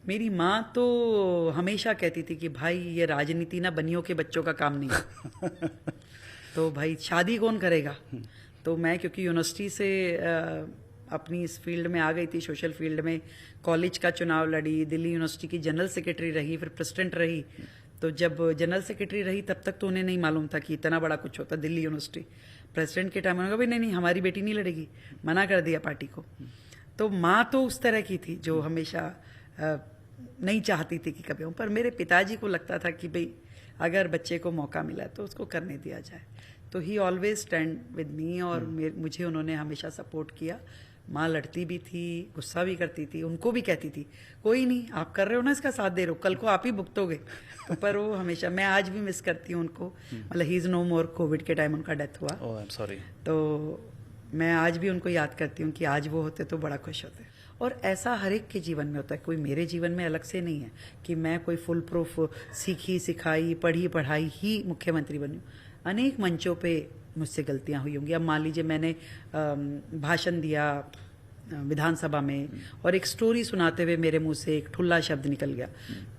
मेरी माँ तो हमेशा कहती थी कि भाई ये राजनीति ना बनियों के बच्चों का काम नहीं है। तो भाई शादी कौन करेगा। तो मैं क्योंकि यूनिवर्सिटी से अपनी इस फील्ड में आ गई थी, सोशल फील्ड में, कॉलेज का चुनाव लड़ी, दिल्ली यूनिवर्सिटी की जनरल सेक्रेटरी रही, फिर प्रेसिडेंट रही। तो जब जनरल सेक्रेटरी रही तब तक तो उन्हें नहीं मालूम था कि इतना बड़ा कुछ होता दिल्ली यूनिवर्सिटी। प्रेसिडेंट के टाइम उन्होंने कहा भाई नहीं नहीं हमारी बेटी नहीं लड़ेगी, मना कर दिया पार्टी को। तो माँ तो उस तरह की थी जो हमेशा नहीं चाहती थी कि कभी हूँ, पर मेरे पिताजी को लगता था कि भाई अगर बच्चे को मौका मिला तो उसको करने दिया जाए। तो ही ऑलवेज स्टैंड विद मी, और मुझे उन्होंने हमेशा सपोर्ट किया। माँ लड़ती भी थी, गुस्सा भी करती थी, उनको भी कहती थी कोई नहीं आप कर रहे हो ना इसका साथ दे रहे हो, कल को आप ही भुगतोगे। तो पर वो हमेशा, मैं आज भी मिस करती हूँ उनको। मतलब he is no more, covid के टाइम उनका डेथ हुआ। Oh I am sorry. तो मैं आज भी उनको याद करती हूँ कि आज वो होते तो बड़ा खुश होते। और ऐसा हर एक के जीवन में होता है, कोई मेरे जीवन में अलग से नहीं है कि मैं कोई फुल प्रूफ सीखी सिखाई पढ़ी पढ़ाई ही मुख्यमंत्री बनी हूँ। अनेक मंचों पे मुझसे गलतियां हुई होंगी। अब मान लीजिए मैंने भाषण दिया विधानसभा में और एक स्टोरी सुनाते हुए मेरे मुंह से एक ठुल्ला शब्द निकल गया,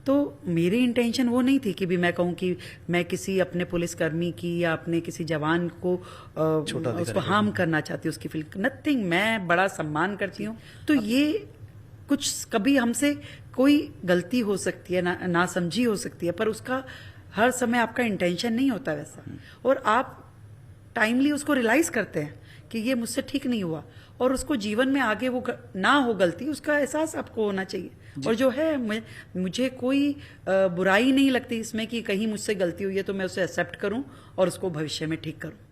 तो मेरी इंटेंशन वो नहीं थी कि भी मैं कहूँ कि मैं किसी अपने पुलिसकर्मी की या अपने किसी जवान को उसको हार्म करना चाहती हूँ, उसकी फील नथिंग। मैं बड़ा सम्मान करती हूँ। तो ये कुछ कभी हमसे कोई गलती हो सकती है, ना समझी हो सकती है, पर उसका हर समय आपका इंटेंशन नहीं होता वैसा, और आप टाइमली उसको रियलाइज करते हैं कि ये मुझसे ठीक नहीं हुआ, और उसको जीवन में आगे वो ना हो गलती, उसका एहसास आपको होना चाहिए। और जो है मुझे कोई बुराई नहीं लगती इसमें कि कहीं मुझसे गलती हुई है तो मैं उसे एक्सेप्ट करूं और उसको भविष्य में ठीक करूं।